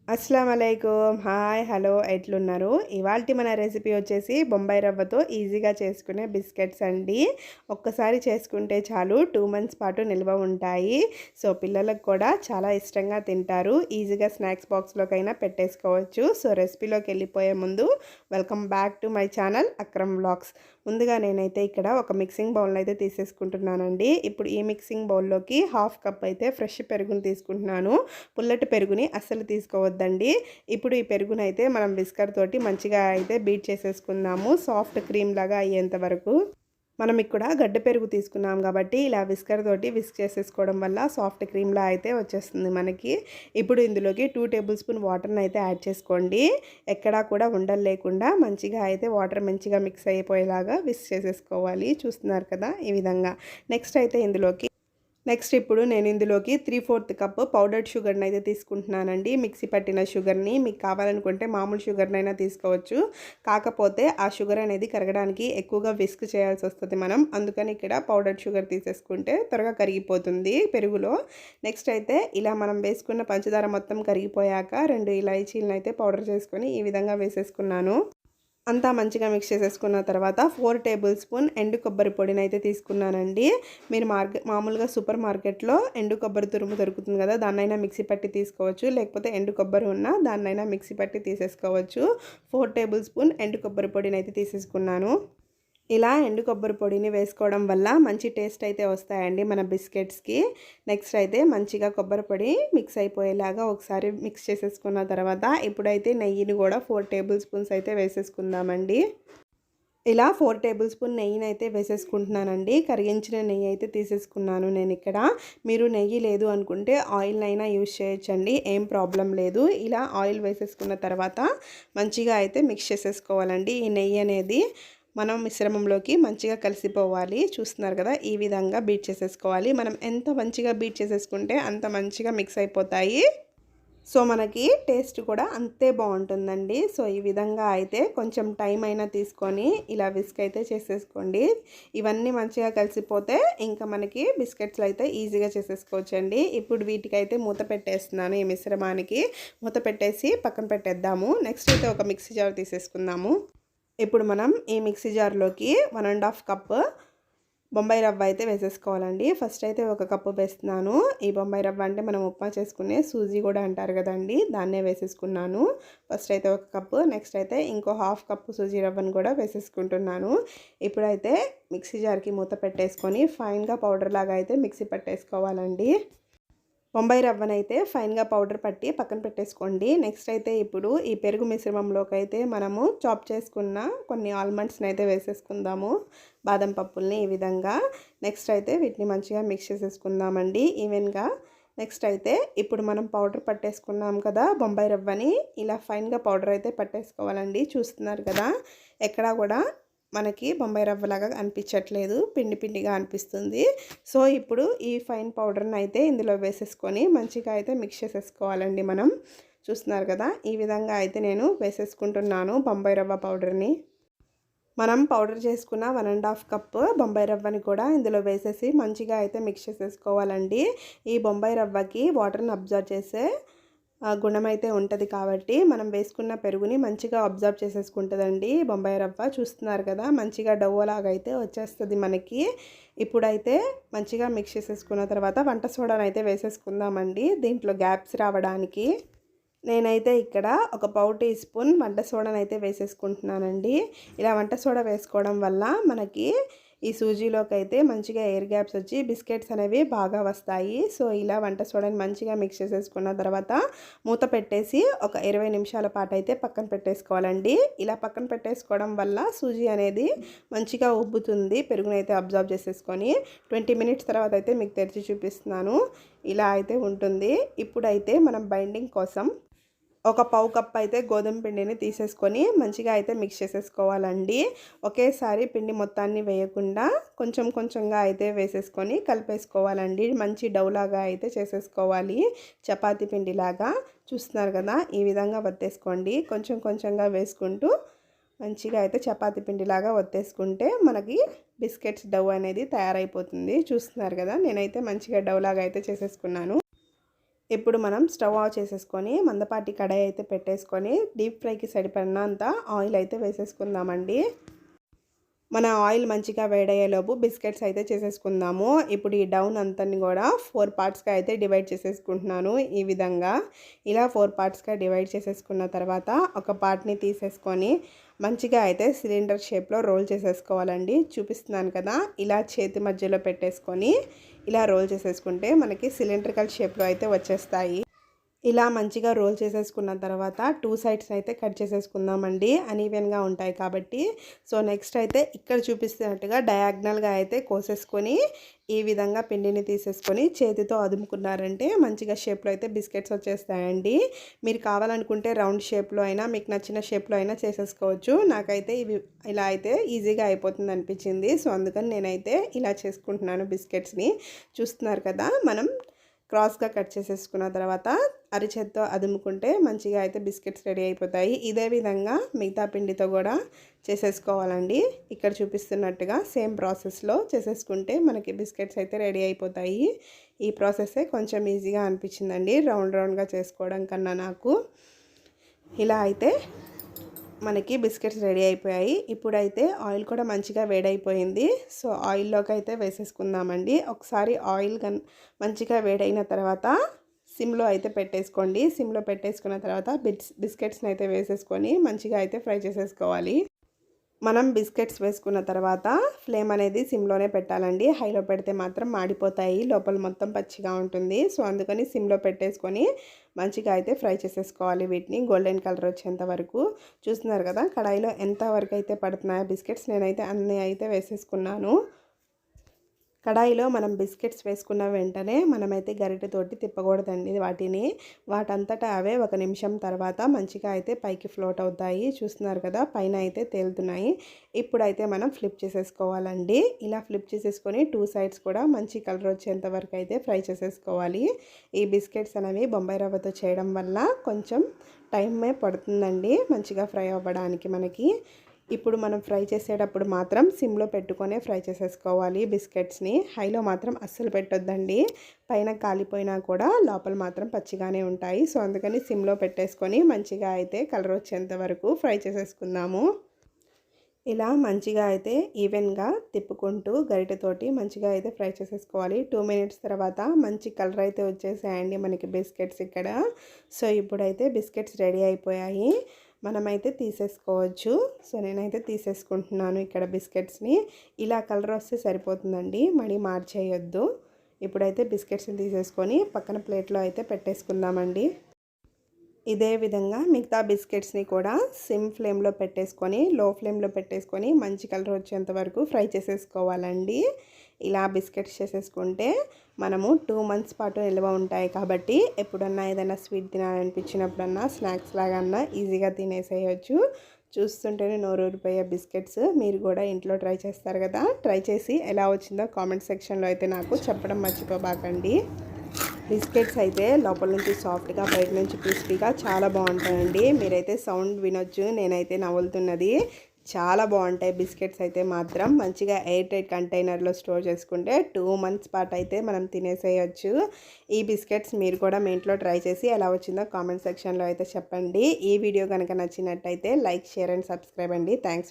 అస్సలామలైకుం. Hi! Hello! ఎట్లున్నారు? ఇవాల్టి మన రెసిపీ వచ్చేసి బొంబాయి రవ్వతో ఈజీగా చేసుకునే బిస్కెట్స్ అండి. ఒక్కసారి చేసుకుంటే చాలు 2 మంత్స్ పాటు నిల్వ ఉంటాయి. సో, పిల్లలకు కూడా చాలా ఇష్టంగా తింటారు. ఈజీగా స్నాక్స్ బాక్స్‌లోకైనా పెట్టేసుకోవచ్చు. సో, రెసిపీలోకి వెళ్ళిపోయే ముందు welcome back to my channel Akram vlogs. ముందుగా నేనైతే ఇక్కడ ఒక మిక్సింగ్ బౌల్‌ని అయితే తీసేసుకుంటున్నానండి. ఇప్పుడు ఈ మిక్సింగ్ బౌల్‌లోకి హాఫ్ కప్ అయితే ఫ్రెష్ పెరుగుని తీసుకుంటున్నాను. పుల్లటి పెరుగుని అస్సలు తీసుకోవద్దండి. ఇప్పుడు ఈ పెరుగునైతే మనం విస్కర్ తోటి మంచిగా అయితే బీట్ చేసేసుకుందాము. సాఫ్ట్ క్రీమ్ లాగా అయ్యేంత వరకు. మనం ఇక్కడ గడ్డ పెరుగు తీసుకున్నాం కాబట్టి ఇలా విస్కర్ తోటి విస్క్ చేసేసుకోవడం వల్ల సాఫ్ట్ క్రీమ్లా అయితే వచ్చేస్తుంది మనకి. ఇప్పుడు ఇందులోకి 2 టేబుల్ స్పూన్ వాటర్ని అయితే యాడ్ చేసుకోండి. ఎక్కడా కూడా ఉండలు లేకుండా మంచిగా అయితే వాటర్ మంచిగా మిక్స్ అయిపోయేలాగా విస్క్ చేసేసుకోవాలి. చూస్తున్నారు కదా ఈ విధంగా. నెక్స్ట్ ఇప్పుడు నేను ఇందులోకి 3/4 కప్ పౌడర్డ్ షుగర్ని అయితే తీసుకుంటున్నానండి. మిక్సీ పట్టిన షుగర్ని. మీకు కావాలనుకుంటే మామూలు షుగర్నైనా తీసుకోవచ్చు. కాకపోతే ఆ షుగర్ అనేది కరగడానికి ఎక్కువగా విస్క్ చేయాల్సి వస్తుంది మనం. అందుకని ఇక్కడ పౌడర్డ్ షుగర్ తీసేసుకుంటే త్వరగా కరిగిపోతుంది పెరుగులో. నెక్స్ట్ అయితే ఇలా మనం వేసుకున్న పంచదార మొత్తం కరిగిపోయాక 2 ఇలాచీలను అయితే పౌడర్ చేసుకొని ఈ విధంగా వేసేసుకున్నాను. అంతా మంచిగా మిక్స్ చేసేసుకున్న తర్వాత 4 టేబుల్ స్పూన్ ఎండు కొబ్బరి పొడిని అయితే తీసుకున్నానండి. మీరు మామూలుగా సూపర్ మార్కెట్లో ఎండు కొబ్బరి తురుము దొరుకుతుంది కదా, దాన్నైనా మిక్సీ పట్టి తీసుకోవచ్చు. లేకపోతే ఎండు కొబ్బరి ఉన్నా దాన్నైనా మిక్సీ పట్టి తీసేసుకోవచ్చు. 4 టేబుల్ స్పూన్ ఎండు కొబ్బరి పొడిని అయితే తీసేసుకున్నాను. ఇలా ఎండు కొబ్బరి పొడిని వేసుకోవడం వల్ల మంచి టేస్ట్ అయితే వస్తాయండి మన బిస్కెట్స్కి. నెక్స్ట్ అయితే మంచిగా కొబ్బరి పొడి మిక్స్ అయిపోయేలాగా ఒకసారి మిక్స్ చేసేసుకున్న తర్వాత ఇప్పుడైతే నెయ్యిని కూడా 4 టేబుల్ స్పూన్స్ అయితే వేసేసుకుందామండి. ఇలా 4 టేబుల్ స్పూన్ నెయ్యిని అయితే వేసేసుకుంటున్నానండి. కరిగించిన నెయ్యి అయితే తీసేసుకున్నాను నేను ఇక్కడ. మీరు నెయ్యి లేదు అనుకుంటే ఆయిల్నైనా యూజ్ చేయొచ్చండి, ఏం ప్రాబ్లం లేదు. ఇలా ఆయిల్ వేసేసుకున్న తర్వాత మంచిగా అయితే మిక్స్ చేసేసుకోవాలండి. ఈ నెయ్యి అనేది మనం మిశ్రమంలోకి మంచిగా కలిసిపోవాలి. చూస్తున్నారు కదా ఈ విధంగా బీట్ చేసేసుకోవాలి. మనం ఎంత మంచిగా బీట్ చేసేసుకుంటే అంత మంచిగా మిక్స్ అయిపోతాయి. సో మనకి టేస్ట్ కూడా అంతే బాగుంటుందండి. సో ఈ విధంగా అయితే కొంచెం టైం అయినా తీసుకొని ఇలా విస్క్ అయితే చేసేసుకోండి. ఇవన్నీ మంచిగా కలిసిపోతే ఇంకా మనకి బిస్కెట్స్లో అయితే ఈజీగా చేసేసుకోవచ్చండి. ఇప్పుడు వీటికైతే మూత పెట్టేస్తున్నాను. ఈ మిశ్రమానికి మూత పెట్టేసి పక్కన పెట్టేద్దాము. నెక్స్ట్ అయితే ఒక మిక్సీ జార్ తీసేసుకుందాము. ఇప్పుడు మనం ఈ మిక్సీ జార్లోకి 1.5 కప్ బొంబాయి రవ్వ అయితే వేసేసుకోవాలండి. ఫస్ట్ అయితే 1 కప్పు వేస్తున్నాను. ఈ బొంబాయి రవ్వ అంటే మనం ఉప్మా చేసుకునే సూజీ కూడా అంటారు కదండి, దాన్నే వేసేసుకున్నాను. ఫస్ట్ అయితే 1 కప్పు, నెక్స్ట్ అయితే ఇంకో హాఫ్ కప్పు సూజీ రవ్వను కూడా వేసేసుకుంటున్నాను. ఇప్పుడైతే మిక్సీ జార్కి మూత పెట్టేసుకొని ఫైన్గా పౌడర్ లాగా అయితే మిక్సీ పట్టేసుకోవాలండి. బొంబాయి రవ్వనైతే ఫైన్గా పౌడర్ పట్టి పక్కన పెట్టేసుకోండి. నెక్స్ట్ అయితే ఇప్పుడు ఈ పెరుగు మిశ్రమంలోకి అయితే మనము చాప్ చేసుకున్న కొన్ని ఆల్మండ్స్ని అయితే వేసేసుకుందాము. బాదం పప్పుల్ని ఈ విధంగా. నెక్స్ట్ అయితే వీటిని మంచిగా మిక్స్ చేసేసుకుందామండి ఈవెన్గా. నెక్స్ట్ అయితే ఇప్పుడు మనం పౌడర్ పట్టేసుకున్నాం కదా బొంబాయి రవ్వని, ఇలా ఫైన్గా పౌడర్ అయితే పట్టేసుకోవాలండి. చూస్తున్నారు కదా ఎక్కడా కూడా మనకి బొంబాయి రవ్వలాగా అనిపించట్లేదు, పిండి పిండిగా అనిపిస్తుంది. సో ఇప్పుడు ఈ ఫైన్ పౌడర్ని అయితే ఇందులో వేసేసుకొని మంచిగా అయితే మిక్స్ చేసేసుకోవాలండి మనం. చూస్తున్నారు కదా ఈ విధంగా అయితే నేను వేసేసుకుంటున్నాను బొంబాయి రవ్వ పౌడర్ని. మనం పౌడర్ చేసుకున్న 1.5 కప్ బొంబాయి రవ్వని కూడా ఇందులో వేసేసి మంచిగా అయితే మిక్స్ చేసేసుకోవాలండి. ఈ బొంబాయి రవ్వకి వాటర్ని అబ్జర్వ్ చేసే గుణం అయితే ఉంటుంది కాబట్టి మనం వేసుకున్న పెరుగుని మంచిగా అబ్జర్వ్ చేసేసుకుంటుందండి బొంబాయి రవ్వ. చూస్తున్నారు కదా మంచిగా డవ్వలాగా అయితే వచ్చేస్తుంది మనకి. ఇప్పుడైతే మంచిగా మిక్స్ చేసేసుకున్న తర్వాత వంట సోడాను అయితే వేసేసుకుందామండి దీంట్లో గ్యాప్స్ రావడానికి. నేనైతే ఇక్కడ ఒక పావు టీ స్పూన్ వంట సోడాను అయితే వేసేసుకుంటున్నానండి. ఇలా వంట సోడా వేసుకోవడం వల్ల మనకి ఈ సూజీలోకి అయితే మంచిగా ఎయిర్ గ్యాప్స్ వచ్చి బిస్కెట్స్ అనేవి బాగా వస్తాయి. సో ఇలా వంట సోడాని మంచిగా మిక్స్ చేసేసుకున్న తర్వాత మూత పెట్టేసి ఒక 20 నిమిషాల పాటు అయితే పక్కన పెట్టేసుకోవాలండి. ఇలా పక్కన పెట్టేసుకోవడం వల్ల సూజీ అనేది మంచిగా ఉబ్బుతుంది. పెరుగునైతే అబ్జర్వ్ చేసేసుకొని 20 మినిట్స్ తర్వాత అయితే మీకు తెరిచి చూపిస్తున్నాను. ఇలా అయితే ఉంటుంది. ఇప్పుడైతే మనం బైండింగ్ కోసం ఒక పావు కప్ అయితే గోధుమ పిండిని తీసేసుకొని మంచిగా అయితే మిక్స్ చేసేసుకోవాలండి. ఒకేసారి పిండి మొత్తాన్ని వేయకుండా కొంచెం కొంచెంగా అయితే వేసేసుకొని కలిపేసుకోవాలండి. మంచి డౌలాగా అయితే చేసేసుకోవాలి, చపాతీ పిండిలాగా. చూస్తున్నారు కదా ఈ విధంగా వత్తేసుకోండి. కొంచెం కొంచెంగా వేసుకుంటూ మంచిగా అయితే చపాతీ పిండిలాగా వత్తేసుకుంటే మనకి బిస్కెట్స్ డవ్ అనేది తయారైపోతుంది. చూస్తున్నారు కదా నేనైతే మంచిగా డౌలాగా అయితే చేసేసుకున్నాను. ఇప్పుడు మనం స్టవ్ ఆఫ్ చేసేసుకొని మందపాటి కడాయి అయితే పెట్టేసుకొని డీప్ ఫ్రైకి సరిపడినంత ఆయిల్ అయితే వేసేసుకుందామండి. మన ఆయిల్ మంచిగా వేడయ్యేలోపు బిస్కెట్స్ అయితే చేసేసుకుందాము. ఇప్పుడు ఈ డౌన్ అంతని కూడా 4 పార్ట్స్గా అయితే డివైడ్ చేసేసుకుంటున్నాను. ఈ విధంగా ఇలా 4 పార్ట్స్గా డివైడ్ చేసేసుకున్న తర్వాత ఒక పార్ట్ని తీసేసుకొని మంచిగా అయితే సిలిండర్ షేప్లో రోల్ చేసేసుకోవాలండి. చూపిస్తున్నాను కదా, ఇలా చేతి మధ్యలో పెట్టేసుకొని ఇలా రోల్ చేసేసుకుంటే మనకి సిలిండ్రికల్ షేప్లో అయితే వచ్చేస్తాయి. ఇలా మంచిగా రోల్ చేసేసుకున్న తర్వాత 2 సైడ్స్ అయితే కట్ చేసేసుకుందామండి, అన్ఈవెన్గా ఉంటాయి కాబట్టి. సో నెక్స్ట్ అయితే ఇక్కడ చూపిస్తున్నట్టుగా డయాగ్నల్గా అయితే కోసేసుకొని ఈ విధంగా పిండిని తీసేసుకొని చేతితో అదుముకున్నారంటే మంచిగా షేప్లో అయితే బిస్కెట్స్ వచ్చేస్తాయండి. మీరు కావాలనుకుంటే రౌండ్ షేప్లో అయినా మీకు నచ్చిన షేప్లో అయినా చేసేసుకోవచ్చు. నాకైతే ఇవి ఇలా అయితే ఈజీగా అయిపోతుంది అనిపించింది. సో అందుకని నేనైతే ఇలా చేసుకుంటున్నాను బిస్కెట్స్ని. చూస్తున్నారు కదా, మనం క్రాస్గా కట్ చేసేసుకున్న తర్వాత అరిచేత్తో అదుముకుంటే మంచిగా అయితే బిస్కెట్స్ రెడీ అయిపోతాయి. ఇదే విధంగా మిగతా పిండితో కూడా చేసేసుకోవాలండి. ఇక్కడ చూపిస్తున్నట్టుగా సేమ్ ప్రాసెస్లో చేసేసుకుంటే మనకి బిస్కెట్స్ అయితే రెడీ అయిపోతాయి. ఈ ప్రాసెస్సే కొంచెం ఈజీగా అనిపించిందండి రౌండ్ రౌండ్గా చేసుకోవడం కన్నా నాకు. ఇలా అయితే మనకి బిస్కెట్స్ రెడీ అయిపోయాయి. ఇప్పుడైతే ఆయిల్ కూడా మంచిగా వేడైపోయింది. సో ఆయిల్లోకి అయితే వేసేసుకుందామండి. ఒకసారి ఆయిల్ మంచిగా వేడైన తర్వాత సిమ్లో అయితే పెట్టేసుకోండి. సిమ్లో పెట్టేసుకున్న తర్వాత బిస్కెట్స్ని అయితే వేసేసుకొని మంచిగా అయితే ఫ్రై చేసేసుకోవాలి. మనం బిస్కెట్స్ వేసుకున్న తర్వాత ఫ్లేమ్ అనేది సిమ్లోనే పెట్టాలండి. హైలో పెడితే మాత్రం మాడిపోతాయి, లోపల మొత్తం పచ్చిగా ఉంటుంది. సో అందుకని సిమ్లో పెట్టేసుకొని మంచిగా అయితే ఫ్రై చేసేసుకోవాలి. వీటిని గోల్డెన్ కలర్ వచ్చేంత వరకు. చూస్తున్నారు కదా కడాయిలో ఎంత వరకు అయితే పడుతున్నాయో బిస్కెట్స్, నేనైతే అన్నీ అయితే వేసేసుకున్నాను. కడాయిలో మనం బిస్కెట్స్ వేసుకున్న వెంటనే మనమైతే గరిటెతోటి తిప్పకూడదండి వాటిని. వాటంతటా అవే 1 నిమిషం తర్వాత మంచిగా అయితే పైకి ఫ్లోట్ అవుతాయి. చూస్తున్నారు కదా, పైన అయితే తేలుతున్నాయి. ఇప్పుడైతే మనం ఫ్లిప్ చేసేసుకోవాలండి. ఇలా ఫ్లిప్ చేసేసుకొని 2 సైడ్స్ కూడా మంచి కలర్ వచ్చేంత వరకు అయితే ఫ్రై చేసేసుకోవాలి. ఈ బిస్కెట్స్ అనేవి బొంబాయి రవ్వతో చేయడం వల్ల కొంచెం టైమే పడుతుందండి మంచిగా ఫ్రై అవ్వడానికి మనకి. ఇప్పుడు మనం ఫ్రై చేసేటప్పుడు మాత్రం సిమ్లో పెట్టుకొనే ఫ్రై చేసేసుకోవాలి బిస్కెట్స్ని. హైలో మాత్రం అస్సలు పెట్టొద్దండి, పైన కాలిపోయినా కూడా లోపల మాత్రం పచ్చిగానే ఉంటాయి. సో అందుకని సిమ్లో పెట్టేసుకొని మంచిగా అయితే కలర్ వచ్చేంత వరకు ఫ్రై చేసేసుకుందాము. ఇలా మంచిగా అయితే ఈవెన్గా తిప్పుకుంటూ గరిటెతోటి మంచిగా అయితే ఫ్రై చేసేసుకోవాలి. 2 మినిట్స్ తర్వాత మంచి కలర్ అయితే వచ్చేసాయండి మనకి బిస్కెట్స్ ఇక్కడ. సో ఇప్పుడైతే బిస్కెట్స్ రెడీ అయిపోయాయి, మనమైతే తీసేసుకోవచ్చు. సో నేనైతే తీసేసుకుంటున్నాను ఇక్కడ బిస్కెట్స్ని. ఇలా కలర్ వస్తే సరిపోతుందండి, మళ్ళీ మార్చేయొద్దు. ఇప్పుడైతే బిస్కెట్స్ని తీసేసుకొని పక్కన ప్లేట్లో అయితే పెట్టేసుకుందామండి. ఇదే విధంగా మిగతా బిస్కెట్స్ని కూడా సిమ్ ఫ్లేమ్లో పెట్టేసుకొని లో ఫ్లేమ్లో పెట్టేసుకొని మంచి కలర్ వచ్చేంత వరకు ఫ్రై చేసేసుకోవాలండి. ఇలా బిస్కెట్స్ చేసేసుకుంటే మనము 2 మంత్స్ పాటు నిల్వ ఉంటాయి కాబట్టి ఎప్పుడన్నా ఏదైనా స్వీట్ తినాలనిపించినప్పుడన్నా స్నాక్స్ లాగన్నా ఈజీగా తినేసేయచ్చు. చూస్తుంటేనే నోరూరిపోయే బిస్కెట్స్. మీరు కూడా ఇంట్లో ట్రై చేస్తారు కదా, ట్రై చేసి ఎలా వచ్చిందో కామెంట్ సెక్షన్లో అయితే నాకు చెప్పడం మర్చిపోబాకండి. బిస్కెట్స్ అయితే లోపల నుంచి సాఫ్ట్గా బయట నుంచి క్రిస్పీగా చాలా బాగుంటాయండి. మీరైతే సౌండ్ వినొచ్చు, నేనైతే నవ్వులుతున్నది. చాలా బాగుంటాయి బిస్కెట్స్ అయితే మాత్రం. మంచిగా ఎయిర్ టైట్ కంటైనర్లో స్టోర్ చేసుకుంటే 2 మంత్స్ పాటు అయితే మనం తినేసేయచ్చు. ఈ బిస్కెట్స్ మీరు కూడా మీ ఇంట్లో ట్రై చేసి ఎలా వచ్చిందో కామెంట్ సెక్షన్లో అయితే చెప్పండి. ఈ వీడియో కనుక నచ్చినట్టయితే లైక్, షేర్ అండ్ సబ్స్క్రైబ్ అండి. Thanks for